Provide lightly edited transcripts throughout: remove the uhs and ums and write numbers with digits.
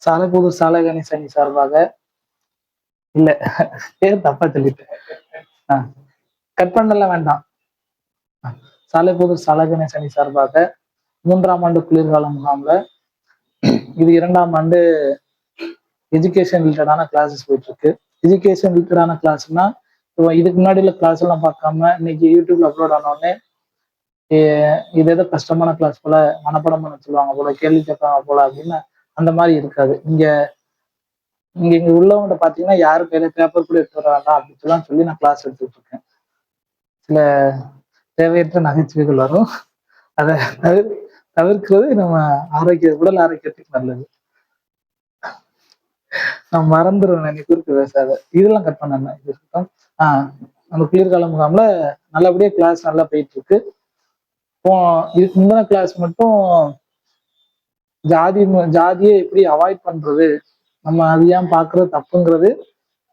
சாலைப்புதூர் சாலை கணேசனி சார்பாக இல்ல பேர் தப்பா சொல்லிட்டேன். கட் பண்ணல வேண்டாம். சாலைப்புதூர் சாலை கணேசனி சார்பாக 3ஆம் ஆண்டு குளிர்கால முகாம்ல இது 2ஆம் ஆண்டு எஜுகேஷன் ரிலேட்டடான கிளாஸஸ் போயிட்டு இருக்கு. எஜுகேஷன் ரிலேட்டடான கிளாஸ்னா இதுக்கு முன்னாடி உள்ள கிளாஸ் எல்லாம் பார்க்காம இன்னைக்கு யூடியூப்ல அப்லோட் ஆனோடனே இது ஏதோ கஷ்டமான கிளாஸ் போல, மனப்படம் பண்ண சொல்லுவாங்க போல, கேள்வி கேட்பாங்க போல அப்படின்னு அந்த மாதிரி இருக்காது. இங்க உள்ளவங்க பாத்தீங்கன்னா யாரும் பேப்பர் கூட எடுத்து வர வேண்டாம் அப்படின்னு சொல்லி நான் கிளாஸ் எடுத்துட்டு இருக்கேன். சில தேவையற்ற நகைச்சுவைகள் வரும், அதை தவிர்க்கிறது நம்ம உடல் ஆரோக்கியத்துக்கு நல்லது. நான் மறந்துடுவேன், நீ குறுக்கு பேசாத. இதெல்லாம் கட் பண்ண இருக்கட்டும். நம்ம குளிர்கால முகாம்ல நல்லபடியா கிளாஸ் நல்லா போயிட்டு இருக்கு. இப்போ இதுக்கு முந்தின கிளாஸ் மட்டும் ஜாதியை எப்படி அவாய்ட் பண்றது, நம்ம அது ஏன் பாக்குறது தப்புங்கிறது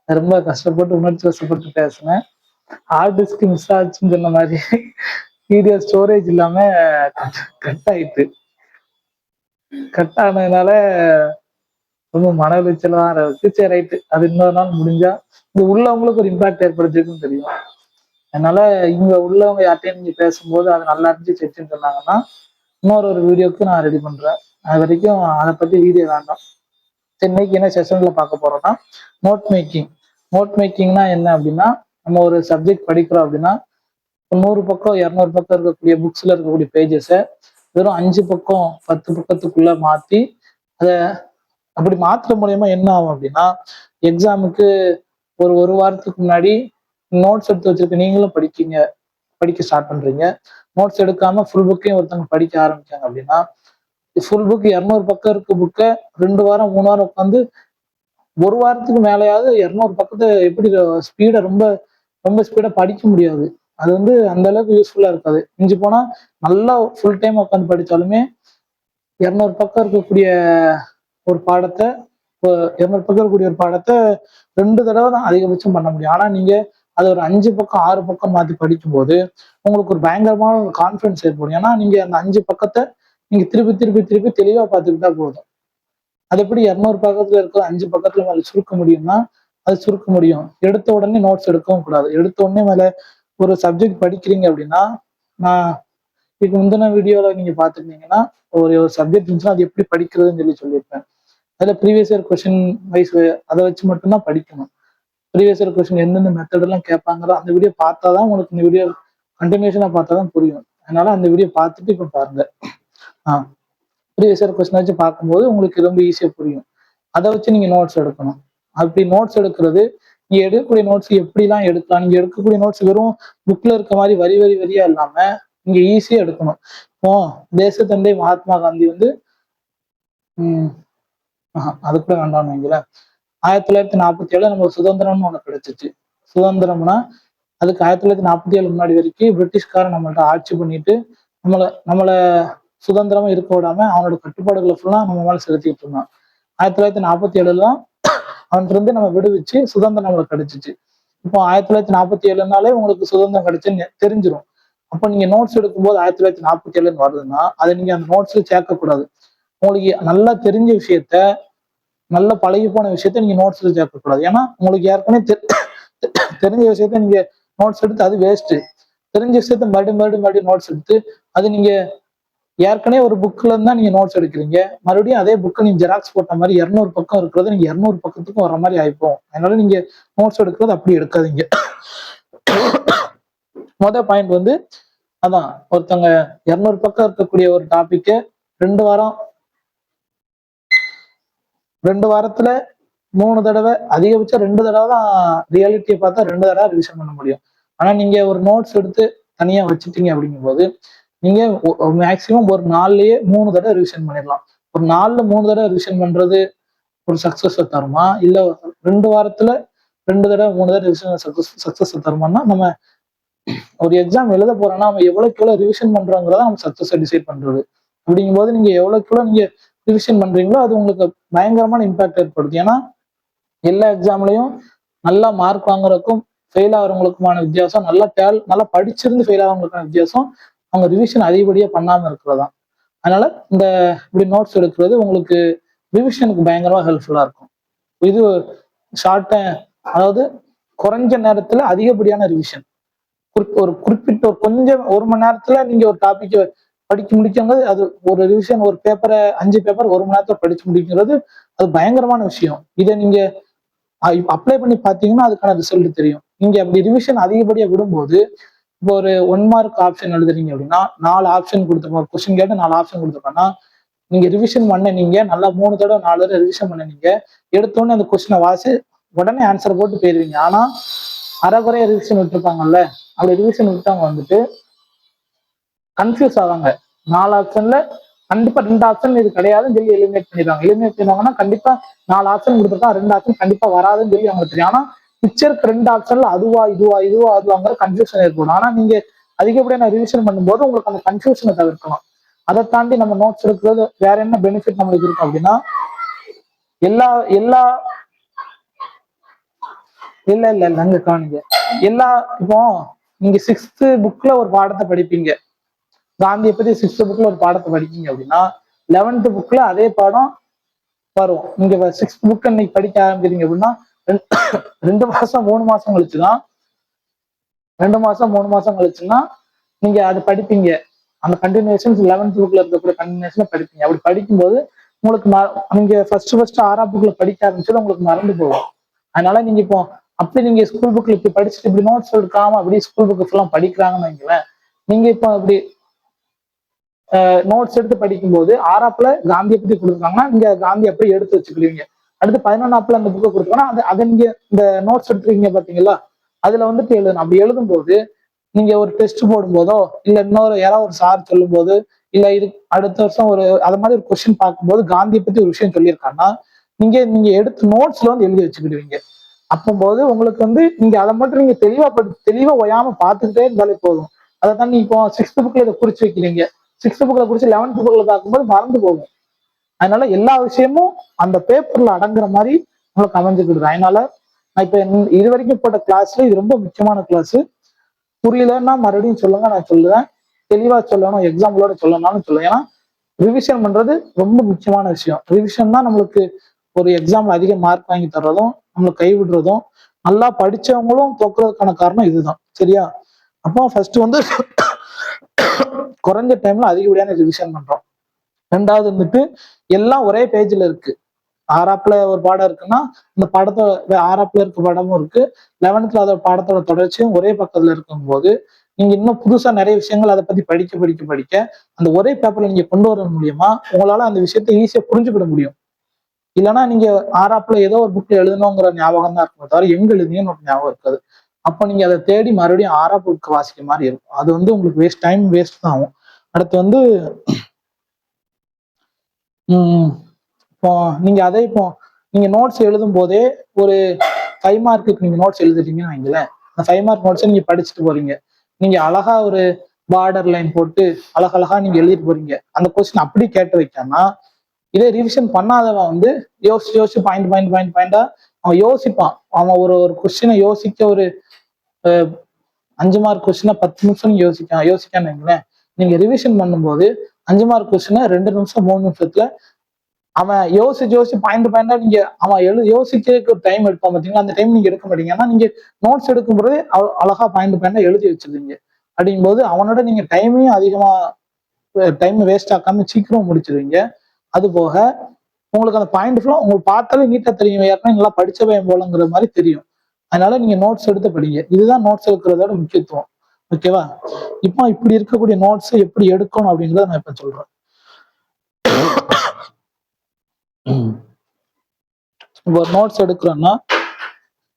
ரொம்ப கஷ்டப்பட்டு உணர்ச்சி வசப்பட்டு பேசினேன். ஹார்ட் டிஸ்க் மிஸ் ஆச்சுன்னு சொன்ன மாதிரி வீடியோ ஸ்டோரேஜ் இல்லாம கட் ஆயிட்டு. கட் ஆனதுனால ரொம்ப மன உளைச்சலா இருக்கு. சரி ரைட்டு, அது இன்னொரு நாள் முடிஞ்சா இது உள்ளவங்களுக்கு ஒரு இம்பாக்ட் ஏற்படுத்திருக்குன்னு தெரியும். அதனால இங்க உள்ளவங்க யார்ட்டையும் நீங்க பேசும்போது அது நல்லா இருந்துச்சு செச்சுன்னு சொன்னாங்கன்னா இன்னொரு வீடியோக்கு நான் ரெடி பண்றேன். அது வரைக்கும் அதை பத்தி வீடியோ வேண்டாம். இன்னைக்கு என்ன செஷன்ல பார்க்க போறோம்னா நோட் மேக்கிங்னா என்ன அப்படின்னா, நம்ம ஒரு சப்ஜெக்ட் படிக்கிறோம் அப்படின்னா 100 பக்கம் 200 பக்கம் இருக்கக்கூடிய புக்ஸ்ல இருக்கக்கூடிய பேஜஸை வெறும் 5 பக்கம் 10 பக்கத்துக்குள்ள மாத்தி அதை அப்படி மாத்துற மூலியமா என்ன ஆகும் அப்படின்னா, எக்ஸாமுக்கு ஒரு வாரத்துக்கு முன்னாடி நோட்ஸ் எடுத்து வச்சிருக்க நீங்களும் படிக்க ஸ்டார்ட் பண்றீங்க. நோட்ஸ் எடுக்காம ஃபுல் புக்கையும் ஒருத்தவங்க படிக்க ஆரம்பிச்சாங்க அப்படின்னா, ஃபுல் புக் 200 பக்கம் இருக்க புக்கை 2 வாரம் 3 வாரம் உட்காந்து ஒரு வாரத்துக்கு மேலேயாவது 200 பக்கத்தை எப்படி ஸ்பீடா ரொம்ப ரொம்ப ஸ்பீடா படிக்க முடியாது. அது அந்த அளவுக்கு யூஸ்ஃபுல்லா இருக்காது. மிஞ்சி போனா நல்லா ஃபுல் டைம் உட்காந்து படிச்சாலுமே 200 பக்கம் இருக்கக்கூடிய ஒரு பாடத்தை 200 பக்கம் இருக்கக்கூடிய ஒரு பாடத்தை 2 தடவை தான் அதிகபட்சம் பண்ண முடியும். ஆனா நீங்க அது ஒரு 5 பக்கம் 6 பக்கம் மாத்தி படிக்கும்போது உங்களுக்கு ஒரு பயங்கரமான ஒரு கான்ஃபிடன்ஸ் ஏற்படும். ஏன்னா நீங்க அந்த 5 பக்கத்தை நீங்க திருப்பி திருப்பி திருப்பி தெளிவா பார்த்துக்கிட்டா போதும். அது எப்படி 200 பக்கத்துல இருக்க 5 பக்கத்துல மேல சுருக்க முடியும்னா அது சுருக்க முடியும். எடுத்த உடனே நோட்ஸ் எடுக்கவும் கூடாது. எடுத்த உடனே மேல ஒரு சப்ஜெக்ட் படிக்கிறீங்க அப்படின்னா, நான் இதுக்கு முந்தின வீடியோல நீங்க பாத்துருந்தீங்கன்னா ஒரு சப்ஜெக்ட் இருந்துச்சுன்னா அது எப்படி படிக்கிறதுன்னு சொல்லியிருப்பேன். அதுல ப்ரீவியஸ் இயர் கொஸ்டின் வைஸ் அதை வச்சு மட்டும்தான் படிக்கணும். ப்ரீவியஸ் இயர் கொஸ்டின் எந்தெந்த மெத்தட் எல்லாம் கேட்பாங்களோ அந்த வீடியோ பார்த்தாதான் உங்களுக்கு இந்த வீடியோ கண்டினியூஷனா பார்த்தாதான் புரியும். அதனால அந்த வீடியோ பார்த்துட்டு இப்ப பாருங்க. ப்ரீவியஸ் இயர் கொஸ்டின் வச்சு பார்க்கும்போது உங்களுக்கு ரொம்ப ஈஸியா புரியும். அதை வச்சு நீங்க நோட்ஸ் எடுக்கணும். அப்படி நோட்ஸ் எடுக்கிறது, நீங்க எடுக்கக்கூடிய நோட்ஸ் எப்படிலாம் எடுக்கலாம். நீங்க எடுக்கக்கூடிய நோட்ஸ் வெறும் புக்ல இருக்க மாதிரி வரியா இல்லாம நீங்க ஈஸியா எடுக்கணும். இப்போ தேசத்தந்தை மகாத்மா காந்தி அது கூட வேண்டாம்னு வைங்களேன். 1947 நமக்கு சுதந்திரம்னு ஒண்ணு கிடைச்சிச்சு. சுதந்திரம்னா அதுக்கு 1947 முன்னாடி வரைக்கும் பிரிட்டிஷ்காரன் நம்மள்ட்ட ஆட்சி பண்ணிட்டு நம்மள சுதந்திரமா இருக்க விடாம அவனோட கட்டுப்பாடுகளை ஃபுல்லா நம்ம மேல செலுத்திட்டு இருந்தான். 1947 தான் அவன்கிட்ட நம்ம விடுவிச்சு சுதந்திரம் நம்மளுக்கு கிடைச்சிச்சு. இப்போ 1947னாலே உங்களுக்கு சுதந்திரம் கிடைச்சுன்னு தெரிஞ்சிடும். அப்போ நீங்க நோட்ஸ் எடுக்கும்போது 1947 வருதுன்னா அதை நீங்க அந்த நோட்ஸ்ல சேர்க்கக்கூடாது. உங்களுக்கு நல்லா தெரிஞ்ச விஷயத்த, நல்லா பழகி போன விஷயத்த நீங்க நோட்ஸ்ல சேர்க்கக்கூடாது. ஏன்னா உங்களுக்கு ஏற்கனவே தெரிஞ்ச விஷயத்த நீங்க நோட்ஸ் எடுத்து அது வேஸ்ட். தெரிஞ்ச விஷயத்த மறுபடியும் நோட்ஸ் எடுத்து அது நீங்க ஏற்கனவே ஒரு புக்ல இருந்தா நீங்க நோட்ஸ் எடுக்கிறீங்க, மறுபடியும் அதே புக்கை நீங்க ஜெராக்ஸ் போட்ட மாதிரி 200 பக்கம் இருக்கிறது நீங்க 200 பக்கத்துக்கும் வர மாதிரி ஆயிப்போம். அதனால நீங்க நோட்ஸ் எடுக்கிறது அப்படி எடுக்காதீங்க. மொதல் பாயிண்ட் அதான், ஒருத்தவங்க 200 பக்கம் இருக்கக்கூடிய ஒரு டாபிக்க 2 வாரத்துல 3 தடவை, அதிகபட்சம் 2 தடவை தான் ரியாலிட்டியை பார்த்தா 2 தடவை ரிவிஷன் பண்ண முடியும். ஆனா நீங்க ஒரு நோட்ஸ் எடுத்து தனியா வச்சுட்டீங்க அப்படிங்கும்போது நீங்க மேக்சிமம் ஒரு நாள்லயே 3 தடவை ரிவிஷன் பண்ணிடலாம். ஒரு நாள்ல 3 தடவை ரிவிஷன் பண்றது ஒரு சக்சஸ் தருமா, இல்ல 2 வாரத்துல 2 தடவை 3 தடவை ரிவிஷன் சக்சஸ் தருமானா, நம்ம ஒரு எக்ஸாம் எழுத போறோம்னா நம்ம எவ்வளவுக்கு ரிவிஷன் பண்றோங்கிறத நம்ம சக்சஸ் டிசைட் பண்றது. அப்படிங்கும் போது நீங்க எவ்வளவுக்கு நீங்க ரிவிஷன் பண்றீங்களோ அது உங்களுக்கு பயங்கரமான இம்பாக்ட் ஏற்படுது. ஏன்னா எல்லா எக்ஸாம்லயும் நல்லா மார்க் வாங்குறதுக்கும் ஃபெயில் ஆகிறவங்களுக்குமான வித்தியாசம், நல்லா படிச்சிருந்து ஃபெயில் ஆகிறவங்களுக்கான வித்தியாசம் அவங்க ரிவிஷன் அதிகப்படியா பண்ணாம இருக்கிறதா. அதனால இந்த இப்படி நோட்ஸ் எடுக்கிறது உங்களுக்கு ரிவிஷனுக்கு பயங்கரமா ஹெல்ப்ஃபுல்லா இருக்கும். இது ஷார்ட், அதாவது குறைஞ்ச நேரத்துல அதிகப்படியான ரிவிஷன். ஒரு குறிப்பிட்ட ஒரு கொஞ்சம் 1 மணி நேரத்துல நீங்க ஒரு டாபிக் படிக்க முடிக்கும்போது அது ஒரு ரிவிஷன், ஒரு பேப்பரை 5 பேப்பர் 1 மணி நேரத்துல படிச்சு முடிக்கிறது அது பயங்கரமான விஷயம். இதை நீங்க அப்ளை பண்ணி பார்த்தீங்கன்னா அதுக்கான ரிசல்ட் தெரியும். நீங்க அப்படி ரிவிஷன் அதிகப்படியா விடும்போது, இப்போ ஒரு 1 மார்க் ஆப்ஷன் எழுதுறீங்க அப்படின்னா 4 ஆப்ஷன் கொடுத்துருக்கோம், கொஸ்டின் கேட்டு 4 ஆப்ஷன் கொடுத்துருக்கோம்னா நீங்க ரிவிஷன் பண்ண நீங்க நல்லா 3 தடவை 4 தடவை ரிவிஷன் பண்ண நீங்க எடுத்தோடனே அந்த கொஸ்டினை வாசி உடனே ஆன்சர் போட்டு போயிருவீங்க. ஆனா அரைக்குறைய ரிவிஷன் விட்டுருப்பாங்கல்ல, அப்படி ரிவிஷன் விட்டவங்க வந்துட்டு கன்ஃபியூஸ் ஆவாங்க. 4 ஆப்ஷன்ல கண்டிப்பா 2 ஆப்ஷன் இது கிடையாதுன்னு சொல்லி எலிமினேட் பண்ணிடுவாங்க. எலிமினேட் பண்ணுவாங்கன்னா கண்டிப்பா 4 ஆப்ஷன் கொடுத்துருக்கா 2 ஆப்ஷன் கண்டிப்பா வராதுன்னு சொல்லி அவங்க தெரியும். ஆனா பிக்சருக்கு 2 ஆப்ஷன்ல அதுவா இதுவா இதுவா அதுவாங்கிற கன்ஃபியூஷன் ஏற்படும். ஆனா நீங்க அதிகப்படியான ரிவிஷன் பண்ணும்போது உங்களுக்கு அந்த கன்ஃபியூஷனை தவிர்க்கலாம். அதை தாண்டி நம்ம நோட்ஸ் எடுக்கிறது வேற என்ன பெனிஃபிட் நம்மளுக்கு இருக்கும் அப்படின்னா, எல்லா எல்லா இல்ல இல்ல இல்ல அங்க காணுங்க எல்லா இப்போ நீங்க 6th புக்ல ஒரு பாடத்தை படிப்பீங்க, காந்தியை பத்தி 6th புக்ல ஒரு பாடத்தை படிக்கீங்க அப்படின்னா 11th புக்ல அதே பாடம் வரும். நீங்க 6th புக் இன்னைக்கு படிக்க ஆரம்பிக்கிறீங்க அப்படின்னா 2 மாசம் 3 மாசம் கழிச்சுதான் 2 மாசம் 3 மாசம் கழிச்சுன்னா நீங்க அது படிப்பீங்க. அந்த கண்டினியூஷன்ஸ் 11th புக்ல இருக்கக்கூடிய கண்டினியூஷன் படிப்பீங்க. அப்படி படிக்கும்போது உங்களுக்கு நீங்க ஃபர்ஸ்ட் 6ஆம் புக்ல படிக்க ஆரம்பிச்சது உங்களுக்கு மறந்து போகும். அதனால நீங்க இப்போ அப்படி நீங்க ஸ்கூல் புக்ல இப்படி படிச்சுட்டு இப்படி நோட்ஸ் எடுக்காம அப்படி ஸ்கூல் புக் ஃபுல்லா படிக்கிறாங்கன்னு வைங்களேன், நீங்க இப்போ அப்படி நோட்ஸ் எடுத்து படிக்கும்போது 6ஆப்புல காந்தியை பத்தி கொடுத்துருக்காங்கன்னா நீங்க காந்தி அப்படி எடுத்து வச்சுக்கிறீங்க. அடுத்து 11ஆப்புல அந்த புக்கை கொடுத்துருக்காங்கன்னா அதை நீங்க இந்த நோட்ஸ் எடுத்துருக்கீங்க பாத்தீங்களா, அதுல வந்துட்டு எழுதணும். அப்படி எழுதும்போது நீங்க ஒரு டெஸ்ட் போடும் போதோ இல்ல இன்னொரு யாராவது ஒரு சார் சொல்லும் போது இல்ல இது அடுத்த வருஷம் ஒரு அது மாதிரி ஒரு கொஸ்டின் பார்க்கும்போது காந்தியை பத்தி ஒரு விஷயம் சொல்லியிருக்காங்கன்னா நீங்க நீங்க எடுத்து நோட்ஸ்ல வந்து எழுதி வச்சுக்கிடுவீங்க. அப்போது உங்களுக்கு வந்து நீங்க அதை மட்டும் நீங்க தெளிவா ஒயாம பார்த்துக்கிட்டே இருந்தாலே போதும். அதை தான் நீ இப்போ 6th புக்ல இதை குறிச்சு வைக்கிறீங்க, 6th புக்ல குறிச்சு 11th புக்ல பார்க்கும்போது மறந்து போகும். அதனால எல்லா விஷயமும் அந்த பேப்பர்ல அடங்குற மாதிரி உங்களுக்கு அமைஞ்சுக்கிடுது. அதனால நான் இப்ப இது வரைக்கும் போட்ட கிளாஸ்ல இது ரொம்ப முக்கியமான கிளாஸ். புரியலன்னா மறுபடியும் சொல்லுங்க, நான் சொல்லுவேன். தெளிவா சொல்லணும், எக்ஸாம்பிளோட சொல்லணும்னு சொல்லுவேன். ஏன்னா ரிவிஷன் பண்றது ரொம்ப முக்கியமான விஷயம். ரிவிஷன் தான் நம்மளுக்கு ஒரு எக்ஸாம்ல அதிக மார்க் வாங்கி தர்றதும் நம்மளை கைவிடுறதும் நல்லா படிச்சவங்களும் தோக்குறதுக்கான காரணம் இதுதான். சரியா? அப்போ ஃபர்ஸ்ட் வந்து குறைஞ்ச டைம்ல அதிகப்படியான ரிவிஷன் பண்றோம். 2வது வந்துட்டு எல்லாம் ஒரே பேஜ்ல இருக்கு. 6ஆப்புல ஒரு பாடம் இருக்குன்னா இந்த பாடத்தோட 6ஆப்புல இருக்க பாடமும் இருக்கு, 11th அதோட பாடத்தோட தொடர்ச்சியும் ஒரே பக்கத்துல இருக்கும் போது நீங்க இன்னும் புதுசா நிறைய விஷயங்கள் அதை பத்தி படிக்க அந்த ஒரே பேப்பர்ல நீங்க கொண்டு வர மூலியமா உங்களால அந்த விஷயத்த ஈஸியா புரிஞ்சுக்கிட முடியும். இல்லைன்னா நீங்க 6ஆப்புல ஏதோ ஒரு புக்ல எழுதணுங்கிற ஞாபகம் தான் இருக்கும் தவிர எங்க எழுதினு ஒரு ஞாபகம் இருக்காது. அப்போ நீங்க அதை தேடி மறுபடியும் 6ஆம் புக் வாசிக்க மாதிரி இருக்கும். அது வந்து உங்களுக்கு டைம் வேஸ்ட் தான் ஆகும். அடுத்து வந்து இப்போ நீங்க இப்போ நீங்க நோட்ஸ் எழுதும் போதே ஒரு 5 மார்க்குக்கு நீங்க நோட்ஸ் எழுதுறீங்கன்னு வைங்களேன், அந்த 5 மார்க் நோட்ஸை நீங்க படிச்சுட்டு போறீங்க. நீங்க அழகா ஒரு பார்டர் லைன் போட்டு அழகழகா நீங்க எழுதிட்டு போறீங்க. அந்த கொஸ்டின் அப்படி கேட்டு வைக்காம இதே ரிவிஷன் பண்ணாதவன் வந்து யோசிச்சு யோசிச்சு பாயிண்டா அவன் யோசிப்பான். அவன் ஒரு ஒரு கொஸ்டினை யோசிக்க ஒரு 5 மார்க் கொஸ்டினை 10 நிமிஷம் யோசிக்கான்னு வைங்களேன், நீங்க ரிவிஷன் பண்ணும்போது 5 மார்க் கொஸ்டினை 2 நிமிஷம் 3 நிமிஷத்துல அவன் யோசிச்சு பாயிண்டா நீங்க அவன் யோசிக்கிறதுக்கு ஒரு டைம் எடுப்பான் பாத்தீங்களா, அந்த டைம் நீங்க எடுக்க மாட்டீங்க. ஆனா நீங்க நோட்ஸ் எடுக்கும்போது அழகா பாயிண்டா எழுதி வச்சிருக்கீங்க. அப்படிங்கும்போது அவனோட நீங்க டைமையும் அதிகமா டைம் வேஸ்ட் ஆக்காம சீக்கிரம் முடிச்சிருவீங்க. அது போக உங்களுக்கு அந்த பாயிண்ட் ஃபுல்லா உங்களுக்கு பார்த்தாலே நீட்டா தெரியும், ஏற்கனவே நல்லா படிச்ச பையன் போலங்கிற மாதிரி தெரியும். அதனால நீங்க நோட்ஸ் எடுத்து படிங்க. இதுதான் நோட்ஸ் எடுக்கிறதோட முக்கியத்துவம். ஓகேவா? இப்போ இப்படி இருக்கக்கூடிய நோட்ஸ் எப்படி எடுக்கணும் அப்படிங்கிறத நான் இப்ப சொல்றேன். இப்போ நோட்ஸ் எடுக்கிறோம்னா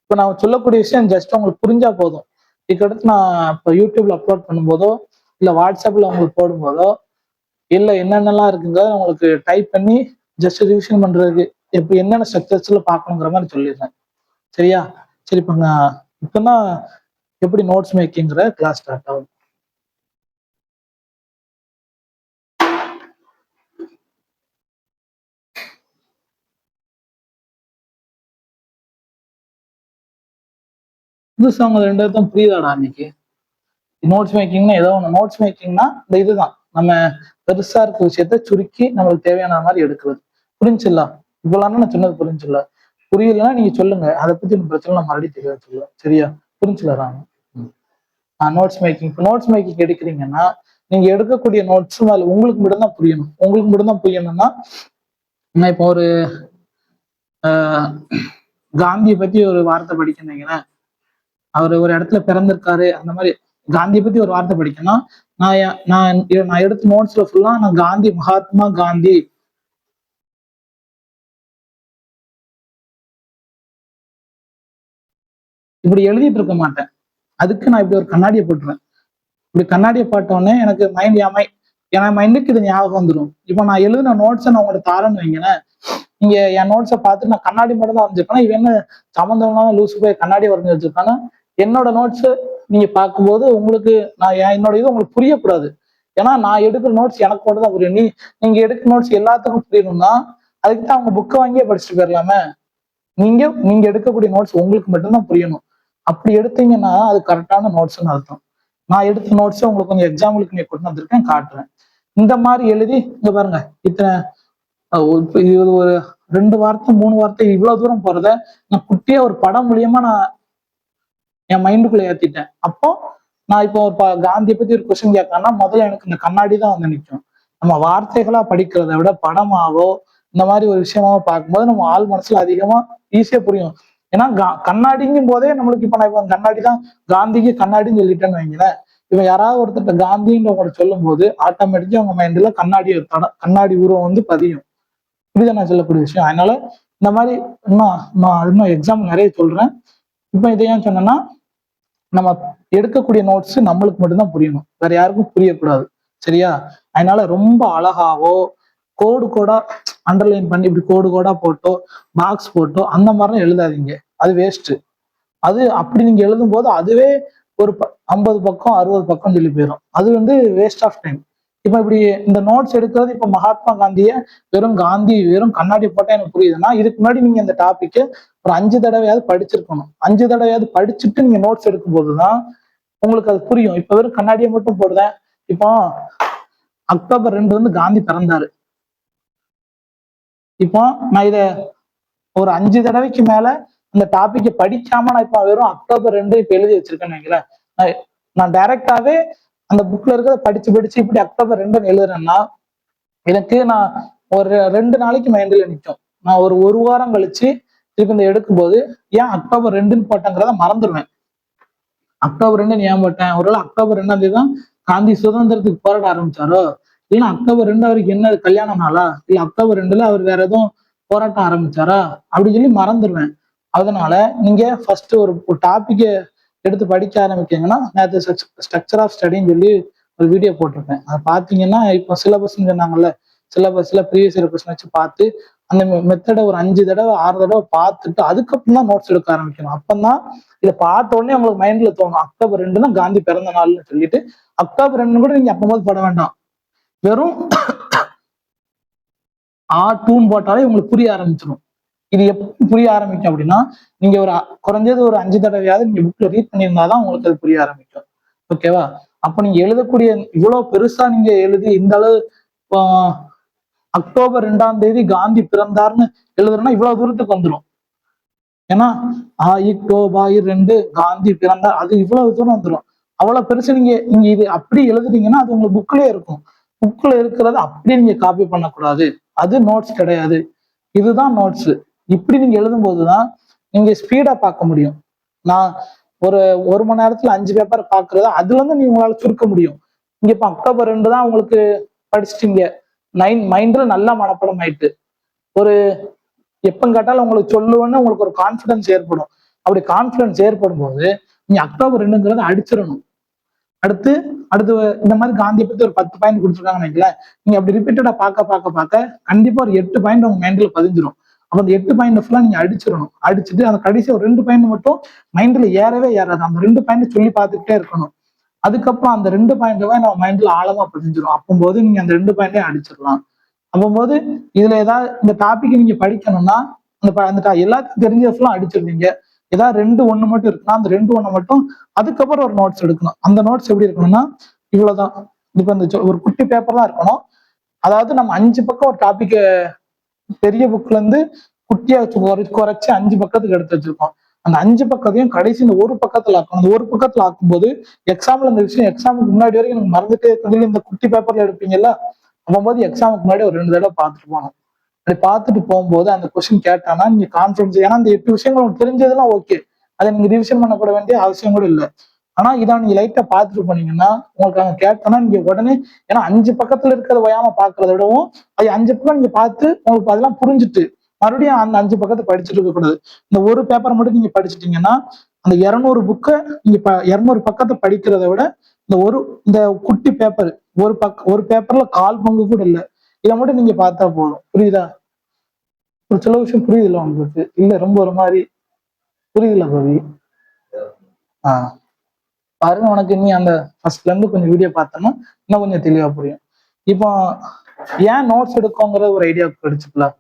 இப்போ நான் சொல்லக்கூடிய விஷயம் ஜஸ்ட் உங்களுக்கு புரிஞ்சா போதும். இதுக்கடுத்து நான் இப்போ யூடியூப்ல அப்லோட் பண்ணும்போதோ இல்ல வாட்ஸ்அப்ல உங்களுக்கு போடும்போதோ இல்ல என்னென்னலாம் இருக்குங்க உங்களுக்கு டைப் பண்ணி ஜஸ்ட் ரிவிஷன் பண்றதுக்கு எப்படி என்னென்ன ஸ்ட்ரக்சர்ஸ்ல பார்க்கணுங்கிற மாதிரி சொல்லிடுறேன். சரியா? சரி இப்போ நான் இப்பதான் எப்படி நோட்ஸ் மேக்கிங்கிற கிளாஸ் ஸ்டார்ட் ஆகும். புதுசா அவங்க 2 பேருக்கும் புரியுதாடா இன்னைக்கு? நோட்ஸ் மேக்கிங்னா ஏதோ ஒன்று நோட்ஸ் மேக்கிங்னா இந்த இதுதான் நம்ம பெருசா இருக்க விஷயத்த சுருக்கி நம்மளுக்கு தேவையான மாதிரி எடுக்கிறது. புரிஞ்சுல? இவ்வளவு நான் சொன்னது புரிஞ்சுல? புரியலன்னா நீங்க சொல்லுங்க, அதை பத்தி பிரச்சனை நான் மறுபடியும் தெரிய வச்சுக்கலாம். சரியா? புரிஞ்சுல ராங்க? Notes making. நோட்ஸ் மேக்கிங் எடுக்கிறீங்கன்னா நீங்க எடுக்கக்கூடிய நோட்ஸ் உங்களுக்கு மட்டும்தான் புரியணும். உங்களுக்கு மட்டும்தான் புரியணும்னா, நான் இப்போ ஒரு காந்தியை பத்தி ஒரு வார்த்தை படிக்கிறீங்கன்னா, அவர் ஒரு இடத்துல பிறந்திருக்காரு அந்த மாதிரி காந்தியை பத்தி ஒரு வார்த்தை படிக்கணும். நான் எடுத்த நோட்ஸ்ல ஃபுல்லா நான் காந்தி, மகாத்மா காந்தி இப்படி எழுதிட்டு இருக்க மாட்டேன். அதுக்கு நான் இப்படி ஒரு கண்ணாடியை போட்டுருவேன். இப்படி கண்ணாடியை போட்டோடனே எனக்கு என் மைண்டுக்கு இது ஞாபகம் வந்துடும். இப்போ நான் எழுதின நோட்ஸை நான் உங்கள்ட்ட தாரேன்னு வைங்களேன், நீங்க என் நோட்ஸை பார்த்து நான் கண்ணாடி மட்டும் தான் வரைஞ்சிருக்கேன், இவன் என்ன சம்மந்தம்லாம் லூசு போய் கண்ணாடி வரைஞ்சி வச்சிருக்கானா, என்னோட நோட்ஸ் நீங்க பார்க்கும்போது உங்களுக்கு என்னோட இது உங்களுக்கு புரியக்கூடாது. ஏன்னா நான் எடுக்கிற நோட்ஸ் எனக்கு மட்டும் தான் புரியும். நீங்க எடுக்கிற நோட்ஸ் எல்லாத்துக்கும் புரியணும்னா அதுக்கு தான் அவங்க புக்கை வாங்கியே படிச்சுட்டு போயிடலாமே. நீங்க எடுக்கக்கூடிய நோட்ஸ் உங்களுக்கு மட்டும்தான் புரியணும். அப்படி எடுத்தீங்கன்னா அது கரெக்டான நோட்ஸ்ன்னு அர்த்தம். நான் எடுத்த நோட்ஸ் உங்களுக்கு கொஞ்சம் எக்ஸாம்பிளுக்கு நீ கொண்டு வந்திருக்கேன், காட்டுறேன். இந்த மாதிரி எழுதி இங்க பாருங்க, இத்தனை இது ஒரு 2 வார்த்தை 3 வார்த்தை இவ்வளவு தூரம் போறத நான் குட்டியா ஒரு படம் மூலியமா நான் என் மைண்டுக்குள்ள ஏத்திட்டேன். அப்போ நான் இப்போ ஒரு காந்தியை பத்தி ஒரு கொஸ்டின் கேட்கறேன்னா முதல்ல எனக்கு இந்த கண்ணாடி தான் வந்து நிற்கும். நம்ம வார்த்தைகளா படிக்கிறத விட படமாவோ இந்த மாதிரி ஒரு விஷயமாவோ பார்க்கும்போது நம்ம ஆள் மனசுல அதிகமா ஈஸியா புரியும். ஏன்னா கண்ணாடிங்கும் போதே நம்மளுக்கு இப்ப நான் இப்போ கண்ணாடி தான், காந்திக்கு கண்ணாடின்னு சொல்லிட்டேன்னு வைங்களேன், இவன் யாராவது ஒருத்தர் காந்தின்னு உங்களுக்கு சொல்லும் போது ஆட்டோமேட்டிக்கா அவங்க மைண்ட்ல கண்ணாடி உருவம் வந்து பதியும். இதுதான் நான் சொல்லக்கூடிய விஷயம். அதனால இந்த மாதிரி இன்னும் எக்ஸாம்பிள் நிறைய சொல்றேன். இப்ப இதை ஏன் சொன்னேன்னா, நம்ம எடுக்கக்கூடிய நோட்ஸ் நம்மளுக்கு மட்டும்தான் புரியணும், வேற யாருக்கும் புரியக்கூடாது. சரியா? அதனால ரொம்ப அழகாவோ கோடா அண்டர்லைன் பண்ணி இப்படி கோடா போட்டோ பாக்ஸ் போட்டோ அந்த மாதிரிலாம் எழுதாதீங்க. அது வேஸ்ட். அது அப்படி நீங்க எழுதும் போது அதுவே ஒரு 50 பக்கம் 60 பக்கம் சொல்லி போயிடும். அது வந்து வேஸ்ட் ஆஃப் டைம். இப்ப இப்படி இந்த நோட்ஸ் எடுக்கிறது, இப்ப மகாத்மா காந்திய வெறும் கண்ணாடி போட்டா எனக்கு புரியுதுன்னா, இதுக்கு முன்னாடி நீங்க இந்த டாபிக் ஒரு 5 தடவையாவது படிச்சிருக்கணும். 5 தடவையாவது படிச்சுட்டு நீங்க நோட்ஸ் எடுக்கும் போதுதான் உங்களுக்கு அது புரியும். இப்ப வெறும் கண்ணாடியை மட்டும் போடுறேன். இப்போ அக்டோபர் 2 வந்து காந்தி பிறந்தாரு. இப்போ நான் இத ஒரு 5 தடவைக்கு மேல அந்த டாபிக்கை படிக்காம நான் இப்ப வெறும் அக்டோபர் 2 இப்ப எழுதி வச்சிருக்கேன்னு வைங்களேன், நான் டைரக்டாவே அந்த புக்ல இருக்கிறத படிச்சு இப்படி அக்டோபர் 2 எழுதுறேன்னா எனக்கு நான் ஒரு 2 நாளைக்கு மைண்ட்ல நிற்கும். நான் ஒரு வாரம் கழிச்சு திருப்பி இந்த எடுக்கும்போது ஏன் அக்டோபர் 2ன்னு போட்டேங்கிறத மறந்துடுவேன். அக்டோபர் 2 ஏன் போட்டேன், ஒருவேளை அக்டோபர் 2 தான் காந்தி சுதந்திரத்துக்கு போராட ஆரம்பிச்சாரோ, இல்லைன்னா அக்டோபர் 2 அவருக்கு என்ன கல்யாண நாளா, இல்ல அக்டோபர் 2 அவர் வேற எதுவும் போராட்டம் ஆரம்பிச்சாரா அப்படின்னு சொல்லி மறந்துடுவேன். அதனால நீங்க ஃபர்ஸ்ட் ஒரு டாபிக்கை எடுத்து படிக்க ஆரம்பிக்கீங்கன்னா, நேற்று ஸ்ட்ரக்சர் ஆஃப் ஸ்டடின்னு சொல்லி ஒரு வீடியோ போட்டிருப்பேன். அதை பார்த்தீங்கன்னா இப்போ சிலபஸ்ன்னு சொன்னாங்கல்ல, சிலபஸ்ல ப்ரீவியஸ் இயர் கொஸ்டின் வச்சு பார்த்து அந்த மெத்தடை ஒரு 5 தடவை 6 தடவை பார்த்துட்டு அதுக்கப்புறம் தான் நோட்ஸ் எடுக்க ஆரம்பிக்கணும். அப்பந்தான் இதை பார்த்த உடனே உங்களுக்கு மைண்ட்ல தோணும் அக்டோபர் 2 காந்தி பிறந்த நாள்னு சொல்லிட்டு அக்டோபர் 2 கூட நீங்க அப்போது பட வேண்டாம். வெறும் டூன் போட்டாலே உங்களுக்கு புரிய ஆரம்பிச்சிடும். இது எப்படி புரிய ஆரம்பிக்கும் அப்படின்னா, நீங்க ஒரு குறைஞ்சது ஒரு 5 தடவையாவது நீங்க புக்ல ரீட் பண்ணியிருந்தாதான் உங்களுக்கு அது புரிய ஆரம்பிக்கும். ஓகேவா? அப்ப நீங்க எழுதக்கூடிய இவ்வளவு பெருசா நீங்க எழுதி இந்த அளவு அக்டோபர் 2 காந்தி பிறந்தார்னு எழுதுறோம்னா இவ்வளவு தூரத்துக்கு வந்துடும். ஏன்னா அக்டோபர் 2 காந்தி பிறந்தார், அது இவ்வளவு தூரம் வந்துடும். அவ்வளவு பெருசு நீங்க இது அப்படி எழுதுறீங்கன்னா அது உங்க புக்லயே இருக்கும். புக்ல இருக்கிறத அப்படியே நீங்க காப்பி பண்ணக்கூடாது. அது நோட்ஸ் கிடையாது, இதுதான் நோட்ஸ். இப்படி நீங்க எழுதும் போதுதான் நீங்க ஸ்பீடா பார்க்க முடியும். நான் ஒரு மணி நேரத்துல 5 பேப்பர் பாக்குறத அதுல இருந்து நீங்க உங்களால சுருக்க முடியும். இங்க இப்ப அக்டோபர் 2 தான் உங்களுக்கு படிச்சுட்டீங்க, மைண்ட்ல நல்லா மனப்படம் ஆயிட்டு, ஒரு எப்ப கேட்டாலும் உங்களுக்கு சொல்லுவேன்னு உங்களுக்கு ஒரு கான்பிடன்ஸ் ஏற்படும். அப்படி கான்பிடன்ஸ் ஏற்படும் போது நீங்க அக்டோபர் 2ங்கிறத அடிச்சிடணும். அடுத்து இந்த மாதிரி காந்தியை பத்தி ஒரு 10 பாயிண்ட் கொடுத்துருக்காங்கன்னு நினைக்கல, நீங்க அப்படி ரிப்பீட்டடா பார்க்க கண்டிப்பா ஒரு 8 பாயிண்ட் உங்க மைண்ட்ல பதிஞ்சிடும். அப்ப அந்த 8 பாயிண்ட் ஃபுல்லா நீங்க அடிச்சிடணும். அடிச்சுட்டு அந்த கடைசி ஒரு 2 பாயிண்ட் மட்டும் மைண்ட்ல ஏறவே ஏறாது. அந்த 2 பாயிண்ட் சொல்லி பார்த்துக்கிட்டே இருக்கணும். அதுக்கப்புறம் அந்த 2 பாயிண்ட்வே நம்ம மைண்ட்ல ஆழமா பதிஞ்சிடும். அப்போது நீங்க அந்த 2 பாயிண்டையும் அடிச்சிடலாம். அப்போது இதுல ஏதாவது இந்த டாபிக் நீங்க படிக்கணும்னா அந்த எல்லாத்துக்கும் தெரிஞ்ச ஃபுல்லா அடிச்சிருவீங்க. ஏதாவது 2 1 மட்டும் இருக்குன்னா அந்த 2 1 மட்டும் அதுக்கப்புறம் ஒரு நோட்ஸ் எடுக்கணும். அந்த நோட்ஸ் எப்படி இருக்கணும்னா இவ்வளவுதான். இப்ப இந்த ஒரு குட்டி பேப்பர் தான் இருக்கணும். அதாவது நம்ம 5 பக்கம் ஒரு டாபிக் பெரிய புக்ல இருந்து குட்டியா குறைச்சு 5 பக்கத்துக்கு எடுத்து வச்சிருக்கோம். அந்த 5 பக்கத்தையும் கடைசி இந்த ஒரு பக்கத்துல ஆக்கணும். அந்த ஒரு பக்கத்துல ஆக்கும்போது எக்ஸாம்ல இந்த விஷயம் எக்ஸாமுக்கு முன்னாடி வரைக்கும் எனக்கு மறந்துட்டே இருக்கிறதுல இந்த குட்டி பேப்பர்ல எடுப்பீங்கல்ல, போகும்போது எக்ஸாமுக்கு முன்னாடி ஒரு 2 தடவை பார்த்துட்டு போகணும். அப்படி பார்த்துட்டு போகும்போது அந்த கொஸ்டின் கேட்டானா நீங்க கான்ஃபிடன்ஸ், ஏன்னா இந்த 8 விஷயங்கள் உங்களுக்கு தெரிஞ்சதெல்லாம் ஓகே, அதை நீங்க ரிவிஷன் பண்ணக்கூட வேண்டிய அவசியம் கூட இல்லை. ஆனா இதான் நீங்க லைட்டா பார்த்துட்டு போனீங்கன்னா உங்களுக்கு அங்க கேட்டோம்னா நீங்க உடனே, ஏன்னா 5 பக்கத்துல இருக்கிறத ஓயாம பாக்குறத விடவும் அது 5 பக்கம் நீங்க பார்த்து உங்களுக்கு அதெல்லாம் புரிஞ்சுட்டு மறுபடியும் அந்த 5 பக்கத்தை படிச்சுட்டு இருக்க கூடாது. இந்த ஒரு பேப்பர் மட்டும் நீங்க படிச்சுட்டீங்கன்னா அந்த 200 புக்கை நீங்க 200 பக்கத்தை படிக்கிறத விட இந்த குட்டி பேப்பர் ஒரு பேப்பர்ல 1/4 பங்கு கூட இல்லை, இதை மட்டும் நீங்க பார்த்தா போதும். புரியுதா? ஒரு சில விஷயம் புரியுதுல்ல உங்களுக்கு? இல்ல ரொம்ப ஒரு மாதிரி புரியுதுல பவி? பாருங்க, உனக்கு நீ அந்த ஃபர்ஸ்ட்ல இருந்து கொஞ்சம் வீடியோ பார்த்தோம்னா இன்னும் கொஞ்சம் தெளிவா புரியும். இப்போ ஏன் நோட்ஸ் எடுக்கோங்கிற ஒரு ஐடியா கிடைச்சுக்கலாம்.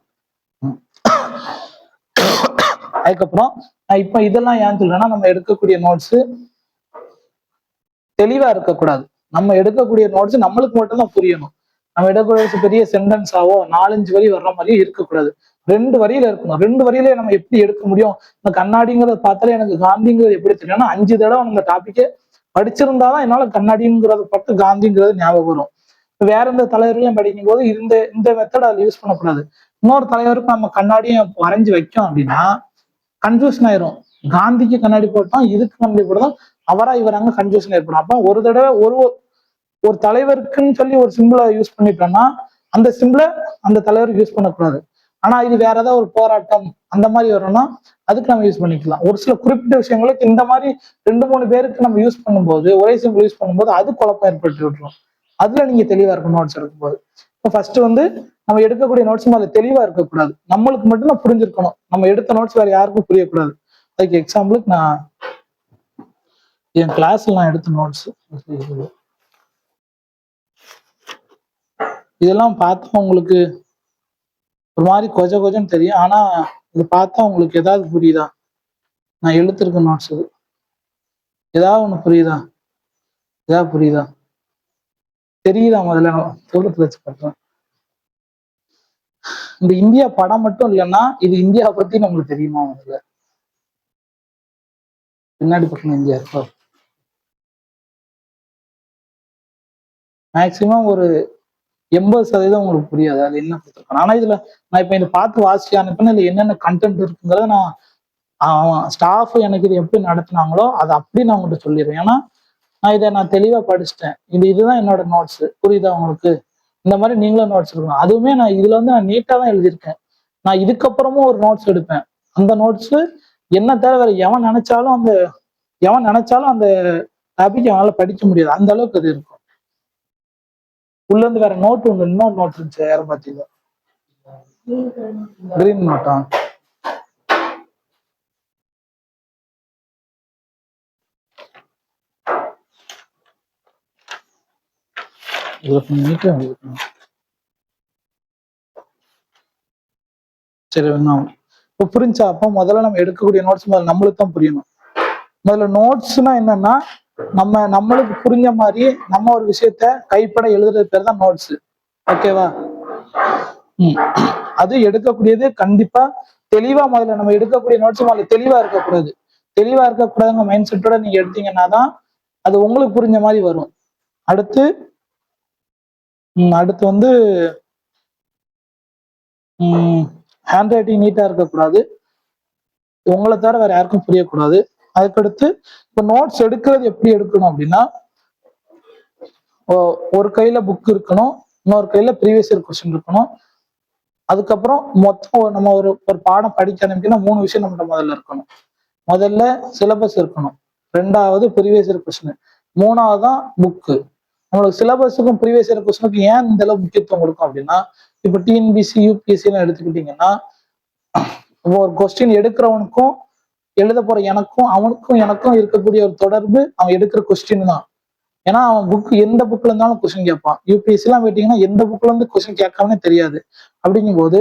அதுக்கப்புறம் நான் இப்ப இதெல்லாம் ஏன் சொல்றேன்னா, நம்ம எடுக்கக்கூடிய நோட்ஸ் தெளிவா இருக்கக்கூடாது. நம்ம எடுக்கக்கூடிய நோட்ஸ் நம்மளுக்கு மட்டும்தான் புரியணும். நம்ம எடுக்கக்கூடிய பெரிய சென்டென்ஸாவோ 4-5 வரி வர்ற மாதிரியும் இருக்கக்கூடாது. 2 வரியில இருக்கணும். 2 வரியில நம்ம எப்படி எடுக்க முடியும்? இந்த கண்ணாடிங்கிறத பார்த்தாலே எனக்கு காந்திங்கிறது எப்படி தெரியும்னா, 5 தடவை நம்ம டாபிக்கே படிச்சிருந்தாதான் என்னால கண்ணாடிங்கிறத பார்த்து காந்திங்கிறது ஞாபகம் வரும். வேற எந்த தலைவர்களையும் படிக்கும் போது இந்த மெத்தட் அதில் யூஸ் பண்ணக்கூடாது. இன்னொரு தலைவருக்கு நம்ம கண்ணாடியும் வரைஞ்சு வைக்கோம் அப்படின்னா கன்ஃபியூஷன் ஆயிரும். காந்திக்கு கண்ணாடி போட்டோம், இதுக்கு கண்ணாடி போட்டோம், அவரா இவராங்க கன்ஃபியூஷன் ஏற்படும். அப்ப ஒரு தடவை ஒரு தலைவருக்குன்னு சொல்லி ஒரு சிம்பிளை யூஸ் பண்ணிட்டோம்னா அந்த சிம்பிளை அந்த தலைவருக்கு யூஸ் பண்ணக்கூடாது. ஆனா இது வேற ஏதாவது ஒரு போராட்டம் அந்த மாதிரி வரணும்னா அதுக்கு நம்ம யூஸ் பண்ணிக்கலாம். ஒரு சில குறிப்பிட்ட விஷயங்களுக்கு இந்த மாதிரி 2-3 பேருக்கு நம்ம யூஸ் பண்ணும்போது ஒரே சிம்பிள் யூஸ் பண்ணும்போது அது குழப்பம் ஏற்பட்டு விட்டுரும். அதுல நீங்க தெளிவா இருக்கும் நோட்ஸ் எடுக்கும்போது. இப்போ ஃபர்ஸ்ட் நம்ம எடுக்கக்கூடிய நோட்ஸ் அதுல தெளிவா இருக்கக்கூடாது. நம்மளுக்கு மட்டும் தான் புரிஞ்சிருக்கணும். நம்ம எடுத்த நோட்ஸ் வேற யாருக்கும் புரியக்கூடாது. அதுக்கு எக்ஸாம்பிளுக்கு நான் என் கிளாஸ்ல நான் எடுத்த நோட்ஸ் இதெல்லாம் பார்த்தா உங்களுக்கு ஒரு மாதிரி கொஞ்சம் தெரியும். ஆனா இது பார்த்தா உங்களுக்கு ஏதாவது புரியுதா? நான் எழுத்திருக்க நோட்ஸ் இது ஏதாவது ஒண்ணு புரியுதா? ஏதாவது புரியுதா? தெரியுதா? முதல்ல தூரத்துல வச்சு பண்றேன். இந்த இந்தியா படம் மட்டும் இல்லைன்னா இது இந்தியா பத்தி நம்மளுக்கு தெரியுமா? முதல்ல பின்னாடி பக்கம் இந்தியா இருக்கோ மேக்சிமம் ஒரு 80% உங்களுக்கு புரியாது அது என்ன கொடுத்துருக்காங்க. ஆனா இதுல நான் இப்ப இதை பார்த்து வாசிக்க அனுப்பினா இதுல என்னென்ன கண்டென்ட் இருக்குங்கிறத நான் ஸ்டாஃப் எனக்கு இது எப்படி நடத்தினாங்களோ அதை அப்படி நான் உங்கள்கிட்ட சொல்லிடுறேன். ஏன்னா நான் தெளிவா படிச்சுட்டேன். இதுதான் என்னோட நோட்ஸ். புரியுதா உங்களுக்கு? இந்த மாதிரி நீங்களும் நோட்ஸ் எடுக்கணும். அதுவுமே இதுல நான் நீட்டா தான் எழுதியிருக்கேன். நான் இதுக்கப்புறமும் ஒரு நோட்ஸ் எடுப்பேன். அந்த நோட்ஸ் என்ன தவிர வேற எவன் நினைச்சாலும் அந்த டாபிக் அவனால படிக்க முடியாது. அந்த அளவுக்கு அது இருக்கும். உள்ள இருந்து வேற இன்னொரு நோட் இருந்துச்சு, யாரும் பாத்தீங்க? Green NOTA? சரி, இப்போ புரிஞ்சா? அப்போ முதல்ல நம்ம எடுக்கக்கூடிய நோட்ஸ் முதல்ல நம்மளுக்கு தான் புரியணும். முதல்ல நோட்ஸ்னா என்னன்னா நம்மளுக்கு புரிஞ்ச மாதிரி நம்ம ஒரு விஷயத்த கைப்பட எழுதுறது பேர் தான் நோட்ஸ். ஓகேவா? அது எடுக்கக்கூடியது கண்டிப்பா தெளிவா முதல்ல நம்ம எடுக்கக்கூடிய நோட்ஸ் முதல்ல தெளிவா இருக்கக்கூடாது. தெளிவா இருக்கக்கூடாதுங்க மைண்ட் செட்டோட நீங்க எடுத்தீங்கன்னா தான் அது உங்களுக்கு புரிஞ்ச மாதிரி வரும். அடுத்து ஹேண்ட் ரைட்டிங் நீட்டா இருக்கக்கூடாது. உங்களை தவிர வேற யாருக்கும் புரியக்கூடாது. அதுக்கடுத்து இப்போ நோட்ஸ் எடுக்கிறது எப்படி எடுக்கணும் அப்படின்னா, ஒரு கையில புக் இருக்கணும், இன்னொரு கையில ப்ரீவியஸ் இயர் கொஸ்டின் இருக்கணும். அதுக்கப்புறம் மொத்தம் நம்ம ஒரு பாடம் படிக்க ஆரம்பிக்கணும். 3 விஷயம் நம்மகிட்ட முதல்ல இருக்கணும். முதல்ல சிலபஸ் இருக்கணும், 2வது ப்ரீவியஸ் இயர் கொஸ்டின், 3வது தான் புக்கு. நம்மளுக்கு சிலபஸுக்கும் ப்ரீவியஸ் இயர் கொஸ்டினுக்கு ஏன் இந்த அளவு முக்கியத்துவம் கொடுக்கும் அப்படின்னா, இப்போ டிஎன்பிசி யூபிஎஸ்சி எல்லாம் எடுத்துக்கிட்டீங்கன்னா ஒரு கொஸ்டின் எடுக்கிறவனுக்கும் எழுத போற எனக்கும் இருக்கக்கூடிய ஒரு தொடர்பு அவன் எடுக்கிற கொஸ்டின் தான். ஏன்னா அவன் எந்த புக்ல இருந்தாலும் கொஸ்டின் கேட்பான். யூபிஎஸ்சி எல்லாம் கேட்டீங்கன்னா எந்த புக்ல இருந்து கொஸ்டின் கேட்காமனே தெரியாது. அப்படிங்கும் போது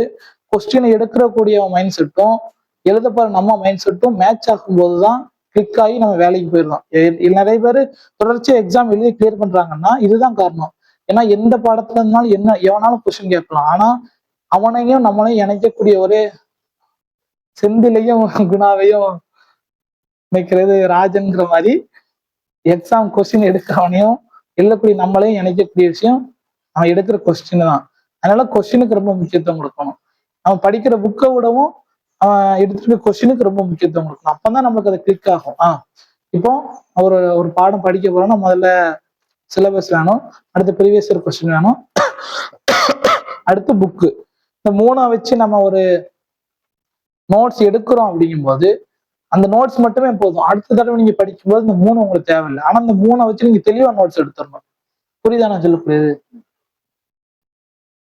கொஸ்டினை எடுக்கக்கூடிய மைண்ட் செட்டும் எழுத போற நம்ம மைண்ட் செட்டும் மேட்ச் ஆகும் போதுதான் கிளிக் ஆகி நம்ம வேலைக்கு போயிடலாம். நிறைய பேர் தொடர்ச்சியா எக்ஸாம் எழுதி கிளியர் பண்றாங்கன்னா இதுதான் காரணம். ஏன்னா எந்த பாடத்துல இருந்தாலும் என்ன எவனாலும் கொஸ்டின் கேட்கலாம். ஆனா அவனையும் நம்மளையும் இணைக்கக்கூடிய ஒரே செந்திலையும் குணாவையும் நினைக்கிறது ராஜன்கிற மாதிரி எக்ஸாம் கொஸ்டின் எடுக்கிறவனையும் எழுதக்கூடிய நம்மளையும் இணைக்கக்கூடிய விஷயம் அவன் எடுக்கிற கொஸ்டின் தான். அதனால கொஸ்டினுக்கு ரொம்ப முக்கியத்துவம் கொடுக்கணும். அவன் படிக்கிற புக்கை விடவும் அவன் எடுத்துட்டு கொஸ்டினுக்கு ரொம்ப முக்கியத்துவம் கொடுக்கணும். அப்பதான் நமக்கு அதை கிளிக் ஆகும். இப்போ ஒரு பாடம் படிக்க போறோம்னா முதல்ல சிலபஸ் வேணும், அடுத்து ப்ரீவியஸ் இயர் கொஸ்டின் வேணும், அடுத்து புக்கு. இந்த மூணை வச்சு நம்ம ஒரு நோட்ஸ் எடுக்கிறோம் அப்படிங்கும்போது அந்த நோட்ஸ் மட்டுமே போதும். அடுத்த தடவை நீங்க படிக்கும்போது இந்த மூணு உங்களுக்கு தேவையில்லை. ஆனா இந்த மூணை வச்சு நீங்க தெளிவா நோட்ஸ் எடுத்துடணும். புரியுதா நான் சொல்லக்கூடியது?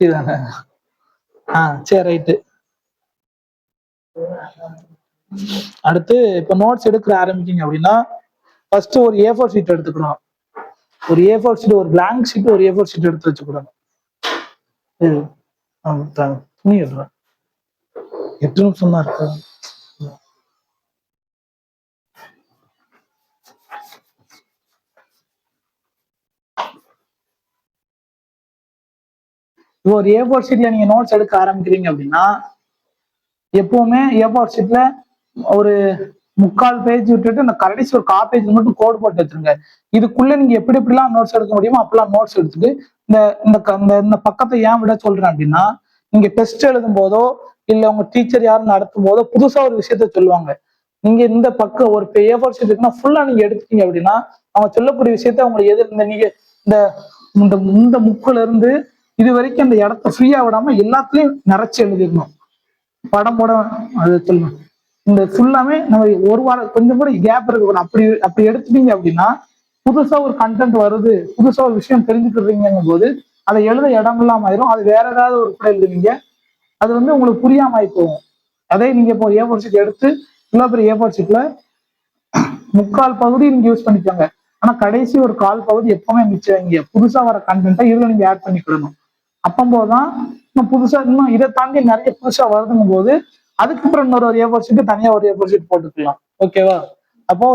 புரியுதானே? சரி, ரைட்டு. அடுத்து இப்ப நோட்ஸ் எடுக்கிற ஆரம்பிக்கிங்க அப்படின்னா ஃபர்ஸ்ட் ஒரு A4 ஷீட் எடுத்துக்கணும். ஒரு A4 ஷீட், ஒரு பிளாங்க் ஷீட், ஒரு A4 ஷீட் எடுத்து வச்சுக்கணும். துணி எடுறேன், 8 நிமிஷம் தான் இருக்கு. இப்போ ஒரு A4 ஷீட்ல நீங்க நோட்ஸ் எடுக்க ஆரம்பிக்கிறீங்க அப்படின்னா எப்பவுமே A4 ஷீட்ல ஒரு 3/4 பேஜ் விட்டுட்டு இந்த கடைசி ஒரு 1/4 பேஜ் மட்டும் கோட் போட்டு வச்சிருங்க. இதுக்குள்ள நீங்க எப்படி எப்படிலாம் நோட்ஸ் எடுக்க முடியுமோ அப்பெல்லாம் நோட்ஸ் எடுத்துட்டு இந்த இந்த பக்கத்தை ஏன் விட சொல்றேன் அப்படின்னா, நீங்க டெஸ்ட் எழுதும் போதோ இல்ல உங்க டீச்சர் யாரும் நடத்தும் போதோ புதுசா ஒரு விஷயத்த சொல்லுவாங்க. நீங்க இந்த பக்கம் ஒரு A4 ஷீட் இருக்குன்னா ஃபுல்லா நீங்க எடுத்துட்டீங்க அப்படின்னா அவங்க சொல்லக்கூடிய விஷயத்த அவங்க நீங்க இந்த இந்த முக்குல இருந்து இது வரைக்கும் அந்த இடத்த ஃப்ரீயா விடாம எல்லாத்துலயும் நிறைச்சு எழுதிடணும். படம் போட அது சொல்லணும். இந்த ஃபுல்லாமே நம்ம ஒரு வாரம் கொஞ்சம் கூட கேப் இருக்கு. அப்படி எடுத்துட்டீங்க அப்படின்னா புதுசா ஒரு கண்டென்ட் வருது, புதுசா ஒரு விஷயம் தெரிஞ்சுக்கிறீங்கும் போது அதை எழுத இடம் இல்லாம ஆயிரும். அது வேற ஏதாவது ஒரு கூட எழுதுவீங்க, அது உங்களுக்கு புரியாம ஆகி போகும். அதே நீங்க இப்போ A4 ஷீட் எடுத்து இவ்வளவு பெரிய A4 ஷீட்ல 3/4 பகுதி நீங்க யூஸ் பண்ணிக்கோங்க. ஆனா கடைசி ஒரு 1/4 பகுதி எப்பவுமே மிச்சம் வைங்க. புதுசா வர கண்டென்ட்டை இதுல நீங்க ஆட் பண்ணிக்கிடணும். அப்பம்போதுதான் புதுசா இன்னும் இதை தாண்டி நிறைய புதுசா வருதுங்கும் போது அதுக்கப்புறம் இன்னொரு A4 ஷீட் தனியா ஒரு A4 ஷீட் போட்டுக்கலாம். ஓகேவா? அப்போ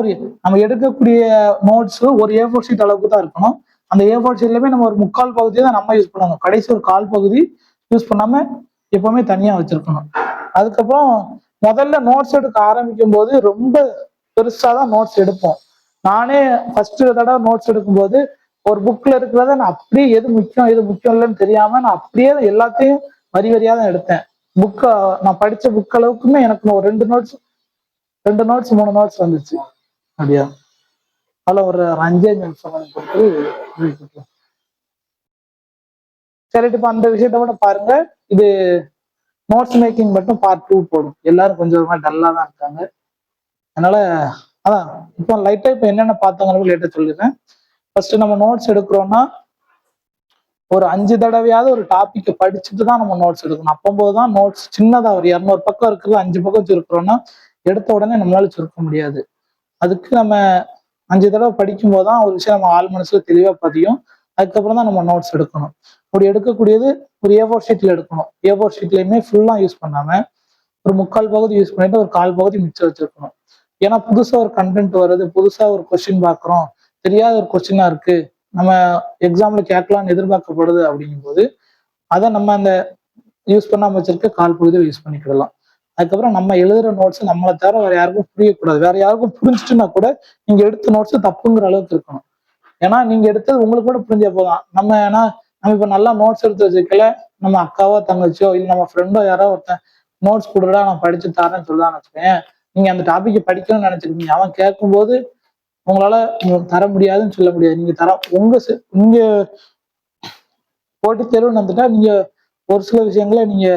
நம்ம எடுக்கக்கூடிய நோட்ஸ் ஒரு A4 ஷீட் அளவுக்கு தான் இருக்கணும். அந்த A4 ஷீட்லயுமே நம்ம ஒரு 3/4 பகுதியை தான் நம்ம யூஸ் பண்ணணும். கடைசி ஒரு 1/4 பகுதி யூஸ் பண்ணாம எப்பவுமே தனியா வச்சிருக்கணும். அதுக்கப்புறம் முதல்ல நோட்ஸ் எடுக்க ஆரம்பிக்கும் போது ரொம்ப பெருசா தான் நோட்ஸ் எடுப்போம். நானே ஃபர்ஸ்ட் தடவை நோட்ஸ் எடுக்கும்போது ஒரு புக்ல இருக்கிறத நான் அப்படியே எது முக்கியம் எது முக்கியம் இல்லைன்னு தெரியாம நான் அப்படியே எல்லாத்தையும் வரி வரியா தான் எடுத்தேன். நான் படிச்ச புக் அளவுக்குமே எனக்கு ஒரு 2 நோட்ஸ் 3 நோட்ஸ் வந்துச்சு. அப்படியா? அதுல ஒரு 5 நிமிஷம் கொடுத்து சரி. இப்ப அந்த விஷயத்த கூட பாருங்க. இது நோட்ஸ் மேக்கிங் மட்டும் பார்ட் 2 போடும். எல்லாரும் கொஞ்சம் டல்லா தான் இருக்காங்க. அதனால அதான் இப்போ லைட்டா இப்ப என்னென்ன பார்த்தாங்க லேட்டா சொல்லிடுறேன். ஃபர்ஸ்ட் நம்ம நோட்ஸ் எடுக்கிறோம்னா ஒரு 5 தடவையாவது ஒரு டாபிக் படிச்சுட்டு தான் நம்ம நோட்ஸ் எடுக்கணும். அப்போதான் நோட்ஸ் சின்னதா ஒரு 200 பக்கம் இருக்கிறது 5 பக்கம் சுருக்கிறோம்னா எடுத்த உடனே நம்மளால சுருக்க முடியாது. அதுக்கு நம்ம 5 தடவை படிக்கும் போதுதான் ஒரு விஷயம் நம்ம ஆள் மனசுல தெளிவா பதியும். அதுக்கப்புறம் தான் நம்ம நோட்ஸ் எடுக்கணும். அப்படி எடுக்கக்கூடியது ஒரு A4 ஷீட்ல எடுக்கணும். A4 ஷீட்லயுமே ஃபுல்லா யூஸ் பண்ணாம ஒரு 3/4 பகுதி யூஸ் பண்ணிட்டு ஒரு 1/4 பகுதி மிச்சம் வச்சிருக்கணும். ஏன்னா புதுசா ஒரு கண்டென்ட் வருது, புதுசா ஒரு கொஸ்டின் பாக்குறோம், தெரியாத ஒரு கொஸ்டினா இருக்கு, நம்ம எக்ஸாம்ல கேட்கலாம்னு எதிர்பார்க்கப்படுது அப்படிங்கும் போது அதை நம்ம அந்த யூஸ் பண்ணாம வச்சிருக்க 1/4 பகுதியை யூஸ் பண்ணிக்கிடலாம். அதுக்கப்புறம் நம்ம எழுதுற நோட்ஸ் நம்மளை தவிர வேற யாருக்கும் புரியக்கூடாது. வேற யாருக்கும் புரிஞ்சுட்டுன்னா கூட நீங்க எடுத்த நோட்ஸ் தப்புங்கிற அளவுக்கு இருக்கணும். ஏன்னா நீங்க எடுத்தது உங்களுக்கு கூட புரிஞ்ச போதான். நம்ம இப்ப நல்லா நோட்ஸ் எடுத்து வச்சுக்கல, நம்ம அக்காவோ தங்கச்சியோ இல்ல நம்ம ஃப்ரெண்டோ யாரோ ஒருத்தன் நோட்ஸ் கொடுடா நான் படிச்சு தரேன்னு சொல்லலாம்னு வச்சுக்கேன். நீங்க அந்த டாபிக் படிக்கணும்னு நினைச்சிருக்கீங்க, அவன் கேட்கும்போது உங்களால தர முடியாதுன்னு சொல்ல முடியாது. நீங்க போட்டு தேர்வுன்னு வந்துட்டா நீங்க ஒரு சில விஷயங்கள நீங்க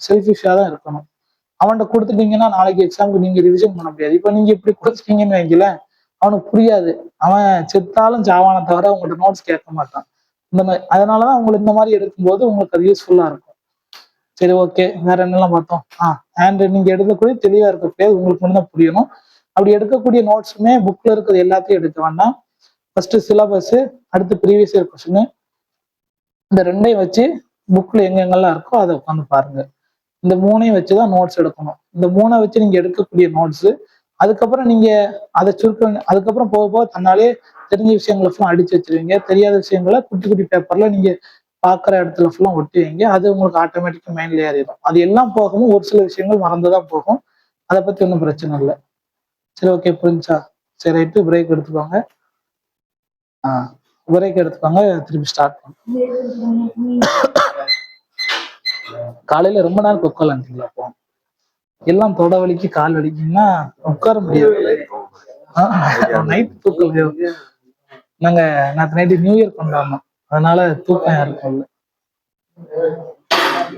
செல்ஃபிஷா தான் இருக்கணும். அவன்கிட்ட கொடுத்துட்டீங்கன்னா நாளைக்கு எக்ஸாமுக்கு நீங்க ரிவிஷன் பண்ண முடியாது. இப்ப நீங்க இப்படி கொடுத்துட்டீங்கன்னு வைக்கல, அவனுக்கு புரியாது. அவன் செத்தாலும் சாவான தவிர உங்கள்ட்ட நோட்ஸ் கேட்க மாட்டான். இந்த மாதிரி அதனாலதான் உங்களுக்கு இந்த மாதிரி எடுக்கும்போது உங்களுக்கு அது யூஸ்ஃபுல்லா இருக்கும். சரி, ஓகே. வேற என்னெல்லாம் பார்த்தோம்? அண்ட் நீங்க எடுக்கக்கூடிய தெளிவா இருக்கக்கூடியது உங்களுக்கு மட்டும்தான் புரியணும். அப்படி எடுக்கக்கூடிய நோட்ஸுமே புக்ல இருக்கிறது எல்லாத்தையும் எடுக்க வேண்டாம். ஃபர்ஸ்ட் சிலபஸ், அடுத்து ப்ரீவியஸ் இயர் கொஸ்டின், இந்த ரெண்டையும் வச்சு புக்ல எங்கெங்கெல்லாம் இருக்கோ அதை உட்காந்து பாருங்க. இந்த 3ஐயும் வச்சுதான் நோட்ஸ் எடுக்கணும். இந்த 3ஐ வச்சு நீங்க எடுக்கக்கூடிய நோட்ஸ் அதுக்கப்புறம் நீங்க அதை சுருக்க அதுக்கப்புறம் போக போக தன்னாலே தெரிஞ்ச விஷயங்களை ஃபுல்லா அடிச்சு வச்சிருவீங்க, தெரியாத விஷயங்களை குட்டி குட்டி பேப்பர்ல நீங்க பாக்குற இடத்துல ஃபுல்லா ஒட்டி வைங்க. அது உங்களுக்கு ஆட்டோமேட்டிக்கா மைண்ட்ல ஏறிடும். அது எல்லாம் போகவும் ஒரு சில விஷயங்கள் மறந்துதான் போகும். அதை பத்தி ஒன்றும் பிரச்சனை இல்லை. சரி, ஓகே, புரிஞ்சா? சரி, ரைட்டு, பிரேக் எடுத்துக்கோங்க. பிரேக் எடுத்துக்கோங்க, திருப்பி ஸ்டார்ட் பண்ணுங்க. காலையில ரொம்ப நேரம் கொக்கோ விளாண்டீங்களா? அப்போ எல்லாம் தொட வலிக்கு கால் வலிக்குன்னா உட்கார முடியாது. நைட் தூக்கம் நாங்க நேற்று நைட்டு நியூ இயர் கொண்டாடணும், அதனால தூக்கம் யாருக்கும் இல்லை.